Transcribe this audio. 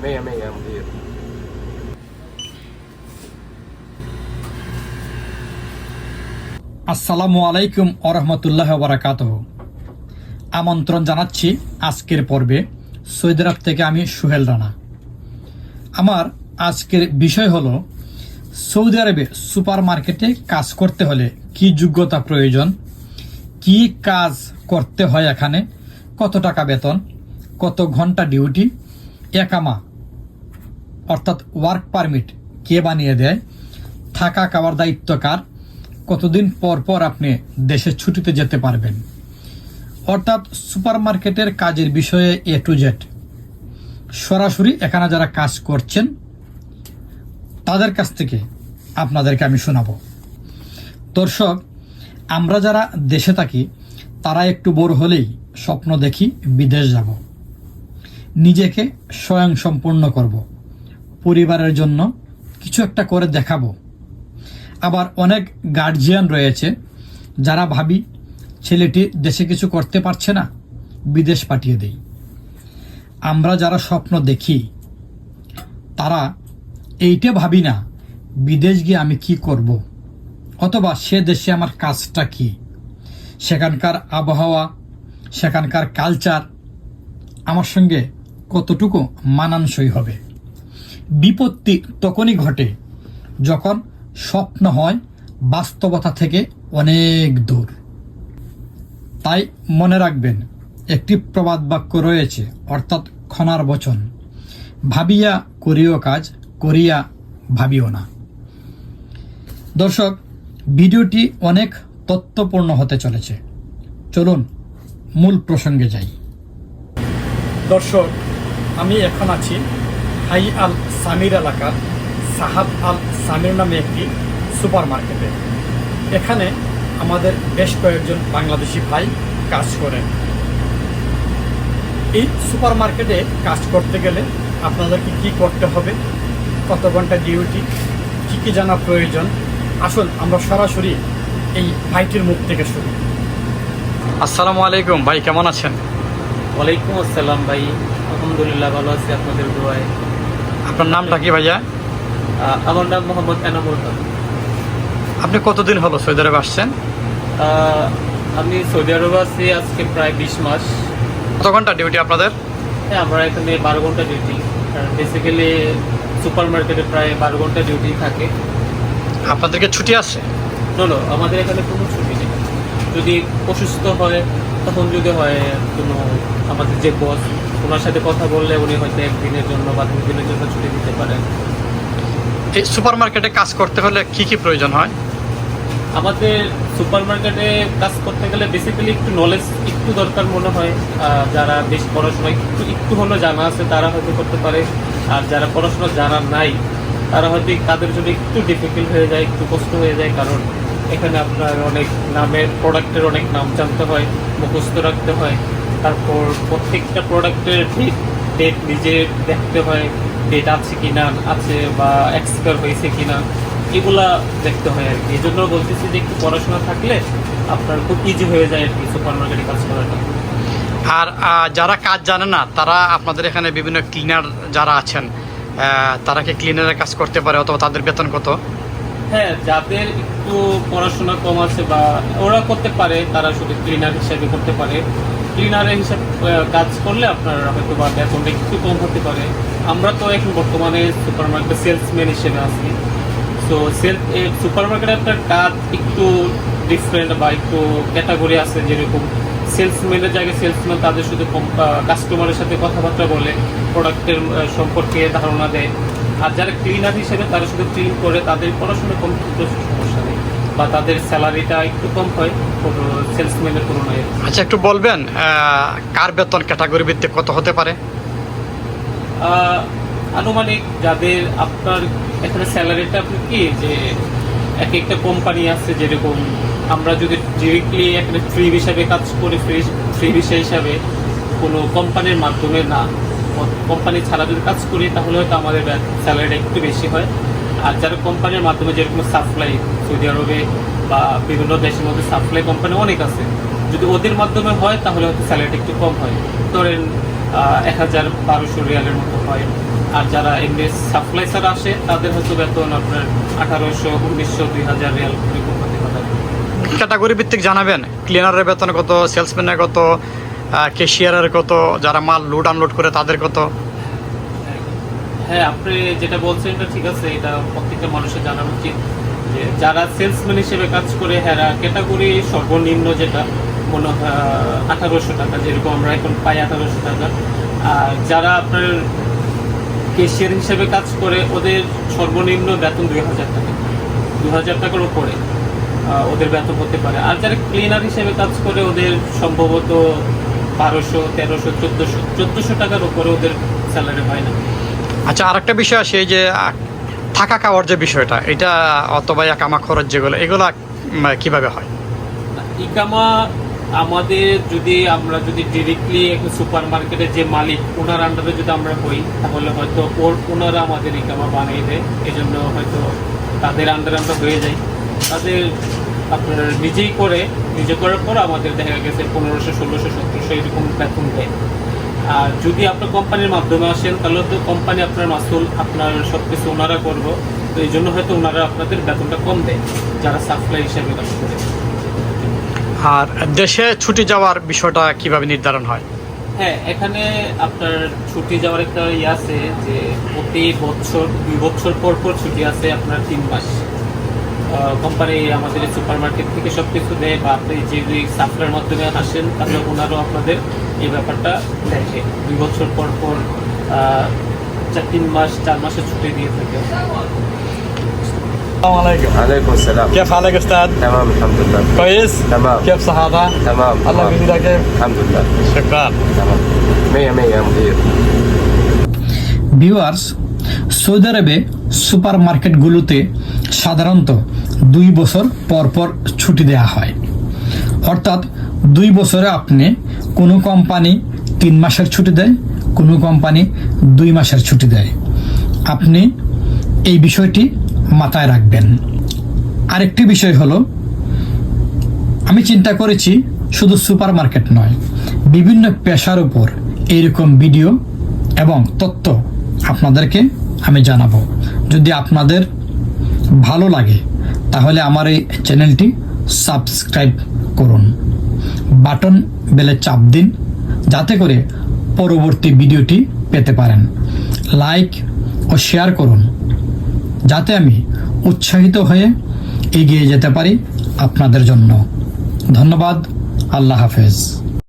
مية يا مدير. আসসালামু আলাইকুম ওরহমতুল্লাহ বারাকাতুহু। আমন্ত্রণ জানাচ্ছি আজকের পর্বে সৌদি আরব থেকে আমি সুহেল রানা। আমার আজকের বিষয় হলো সৌদি আরবে সুপার মার্কেটে কাজ করতে হলে কি যোগ্যতা প্রয়োজন, কি কাজ করতে হয়, এখানে কত টাকা বেতন, কত ঘন্টা ডিউটি, একামা অর্থাৎ ওয়ার্ক পারমিট কে বানিয়ে দেয়, থাকা খাওয়ার দায়িত্ব কার, কতদিন পর পর আপনি দেশের ছুটিতে যেতে পারবেন, অর্থাৎ সুপার মার্কেটের কাজের বিষয়ে এ টু জেড সরাসরি এখানে যারা কাজ করছেন তাদের কাছ থেকে আপনাদেরকে আমি শোনাবো। দর্শক, আমরা যারা দেশে থাকি তারা একটু বোর হলেই স্বপ্ন দেখি বিদেশ যাব, নিজেকে স্বয়ংসম্পূর্ণ করব, পরিবারের জন্য কিছু একটা করে দেখাবো। আবার অনেক গার্জিয়ান রয়েছে যারা ভাবি ছেলেটি দেশে কিছু করতে পারছে না, বিদেশ পাঠিয়ে দেই। আমরা যারা স্বপ্ন দেখি তারা এইটা ভাবি না বিদেশ গিয়ে আমি কি করব, অথবা সে দেশে আমার কাজটা কি, সেখানকার আবহাওয়া, সেখানকার কালচার আমার সঙ্গে কতটুকু মানানসই হবে। বিপত্তি তখনই ঘটে যখন স্বপ্ন হয় বাস্তবতা থেকে অনেক দূর। তাই মনে রাখবেন, একটি প্রবাদ বাক্য রয়েছে, অর্থাৎ খনার বচন, ভাবিয়া করিও কাজ, করিয়া ভাবিও না। দর্শক, ভিডিওটি অনেক তথ্যপূর্ণ হতে চলেছে, চলুন মূল প্রসঙ্গে যাই। দর্শক, আমি এখন আছি হাই আল সামির এলাকার সাহাব আল সামির নামে একটি সুপার মার্কেটে। এখানে আমাদের বেশ কয়েকজন বাংলাদেশি ভাই কাজ করেন। এই সুপার মার্কেটে কাজ করতে গেলে আপনাদেরকে কি করতে হবে, কত ঘন্টা ডিউটি, কী কী জানা প্রয়োজন, আসুন আমরা সরাসরি এই ভাইটির মুখ থেকে শুনি। আসসালামু আলাইকুম ভাই, কেমন আছেন? ওয়ালাইকুম আসসালাম ভাই, আলহামদুলিল্লাহ ভালো আছি আপনাদের দোয়ায়। আপনার নামটা কি ভাইয়া? আমার নাম মোহাম্মদ এনামুল হক। আপনি কতদিন হলো সৌদি আরবে আসছেন? আমি সৌদি আরবে আছি আজকে প্রায় 20 মাস। কত ঘন্টা ডিউটি আপনাদের? হ্যাঁ, আমরা এখানে 12 ঘন্টা ডিউটি, বেসিক্যালি সুপার মার্কেটে প্রায় 12 ঘন্টা ডিউটি থাকে। আপনাদেরকে ছুটি আছে? নো, আমাদের এখানে কোনো ছুটি নেই। যদি অসুস্থ হয় তখন যদি হয় কোনো আমাদের যে বস, ওনার সাথে কথা বললে উনি হয়তো একদিনের জন্য বা 2 দিনের জন্য ছুটি দিতে পারেন। এই সুপার মার্কেটে কাজ করতে হলে কি কি প্রয়োজন হয়? আমাদের সুপার মার্কেটে কাজ করতে গেলে বেসিক্যালি একটু নলেজ একটু দরকার মনে হয়। যারা বেশ পড়াশোনা একটু হলেও জানা আছে তারা হয়তো করতে পারে, আর যারা পড়াশোনা জানা নাই তারা হয়তো তাদের জন্য একটু ডিফিকাল্ট হয়ে যায়, একটু কষ্ট হয়ে যায়। কারণ এখানে আপনার অনেক নামের প্রোডাক্টের অনেক নাম জানতে হয়, মুখস্থ রাখতে হয়। তারপর প্রত্যেকটা প্রোডাক্টের ডেট নিজে দেখতে হয়, ডেট আছে কি না আছে বা এক্সপায়ার হয়েছে কি না, এগুলা দেখতে হয় আর কি। এই জন্য বলতেছি যে একটু পড়াশোনা থাকলে আপনার খুব ইজি হয়ে যায় আর কি সুপার মার্কেটে কাজ করাটা। আর যারা কাজ জানে না তারা আপনাদের এখানে বিভিন্ন ক্লিনার যারা আছেন তারা কি ক্লিনারের কাজ করতে পারে, অথবা তাদের বেতন কত? হ্যাঁ, যাদের একটু পড়াশোনা কম আছে বা ওরা করতে পারে, তারা শুধু ক্লিনার হিসাবে করতে পারে। ক্লিনারের হিসাব কাজ করলে আপনার হয়তো বা বেতনটা একটু কম হতে পারে। আমরা তো এখন বর্তমানে সুপার মার্কেটে সেলসম্যান হিসেবে আছি। তো সুপার মার্কেটে আপনার কাজ একটু ডিফারেন্ট বা একটু ক্যাটাগরি আছে। যেরকম সেলসম্যানের জায়গায় সেলসম্যান তাদের শুধু কাস্টমারের সাথে কথাবার্তা বলে, প্রোডাক্টের সম্পর্কে ধারণা দেয়। আর যারা ক্লিনার হিসেবে তারা শুধু ক্লিন করে, তাদের পড়াশোনা কম কিন্তু সমস্যা নেই, বা তাদের স্যালারিটা একটু কম হয় সেলসম্যানের তুলনায়। আচ্ছা, একটু বলবেন কার বেতন ক্যাটাগরি ভিত্তিক কত হতে পারে? আনুমানিক যাদের আপনার এখানে স্যালারিটা আপনি কি যে এক একটা কোম্পানি আছে, যেরকম আমরা যদি ডিরেক্টলি এখানে ফ্রি হিসাবে কাজ করি, ফ্রি ভিসা হিসাবে কোনো কোম্পানির মাধ্যমে না, কোম্পানি ছাড়া যদি কাজ করি তাহলে হয়তো আমাদের স্যালারিটা একটু বেশি হয়। আর যারা কোম্পানির মাধ্যমে, যেরকম সাপ্লাই সৌদি আরবে বা বিভিন্ন দেশের মধ্যে সাপ্লাই কোম্পানি অনেক আছে, যদি ওদের মাধ্যমে হয় তাহলে হয়তো স্যালারিটা একটু কম হয়। ধরেন 1000-1200 রিয়ালের মতো হয়। আর যারা এমনি সাপ্লাইসার আসে তাদের হয়তো বেতন আপনার 1800-1900-2000 রিয়াল এরকম হতে পারে। ক্যাটাগরি ভিত্তিক জানাবেন, ক্লিনারের বেতন কত, সেলসম্যানের কত, ক্যাশিয়ারের কত, যারা মাল লোড আনলোড করে তাদের কত? হ্যাঁ, আপনি যেটা বলছেন এটা ঠিক আছে, এটা প্রত্যেকটা মানুষের জানা উচিত যে যারা সেলসম্যান হিসেবে কাজ করে হ্যাঁ ক্যাটাগরি সর্বনিম্ন যেটা মনে হয় 1800 টাকা, যেরকম আমরা এখন পাই 1800 টাকা। আর যারা আপনার ক্যাশিয়ার হিসেবে কাজ করে ওদের সর্বনিম্ন বেতন 2000 টাকা, 2000 টাকার উপরে ওদের বেতন হতে পারে। আর যারা ক্লিনার হিসেবে কাজ করে ওদের সম্ভবত 1200, 1300, 1400 টাকার উপরে ওদের স্যালারি হয় না। আচ্ছা, আরেকটা বিষয় আসে, এই যে থাকা খাওয়ার যে বিষয়টা, এটা অথবা কামা খরচ যেগুলো, এগুলা কিভাবে হয়? ইকামা আমাদের আমরা যদি ডিরেক্টলি সুপার মার্কেটের যে মালিক ওনার আন্ডারে যদি আমরা হই তাহলে হয়তো ওনারা আমাদের ইকামা বানিয়ে দেয়, এই জন্য হয়তো তাদের আন্ডারে আমরা হয়ে যাই। তাদের আপনার নিজে করার পর আমাদের দেখা গেছে 1500, 1600, 1700 এরকম বেতন দেয়। আর যদি আপনার কোম্পানির মাধ্যমে আসেন তাহলে তো কোম্পানি আপনার মাসুল, আপনার সব কিছু ওনারা করবো, তো এই জন্য হয়তো ওনারা আপনাদের বেতনটা কম দেয় যারা সাপ্লাই হিসেবে কাজ করে। আর দেশে ছুটি যাওয়ার বিষয়টা কিভাবে নির্ধারণ হয়? হ্যাঁ, এখানে আপনার ছুটি যাওয়ার একটা আছে যে প্রতি বছর 2 বছর পর পর ছুটি আছে আপনার 3 মাস। কোম্পানি আমাদের সুপার মার্কেট থেকে সব কিছু দেয়, বা আপনি যদি সাপ্লাইয়ের মাধ্যমে আসেন তাহলে ওনারাও আপনাদের এই ব্যাপারটা দেখে 2 বছর পর পর 4 মাসের ছুটি দিয়ে থাকে। السلام عليكم. عليكم السلام. كيف حالك استاذ؟ تمام الحمد لله. كويس؟ تمام. كيف صحتك؟ تمام. الله تمام. يفيدك كيف؟ الحمد لله. شكرا. تمام. 100 يا مدير. ভিউয়ার্স, সৌদি আরবে সুপার মার্কেটগুলোতে সাধারণত 2 বছর পর পর ছুটি দেওয়া হয়। অর্থাৎ 2 বছরে আপনি কোনো কোম্পানি 3 মাসের ছুটি দেয়, কোনো কোম্পানি 2 মাসের ছুটি দেয়। আপনি এই বিষয়টি মাথায় রাখবেন। আরেকটি বিষয় হলো, আমি চিন্তা করেছি শুধু সুপার মার্কেট নয়, বিভিন্ন পেশার উপর এইরকম ভিডিও এবং তথ্য আপনাদেরকে আমি জানাবো। যদি আপনাদের ভালো লাগে তাহলে আমার এই চ্যানেলটি সাবস্ক্রাইব করুন, বাটন বেলে চাপ দিন যাতে করে পরবর্তী ভিডিওটি পেতে পারেন। লাইক ও শেয়ার করুন যাতে আমি উৎসাহিত হয়ে এগিয়ে যেতে পারি আপনাদের জন্য। ধন্যবাদ। আল্লাহ হাফেজ।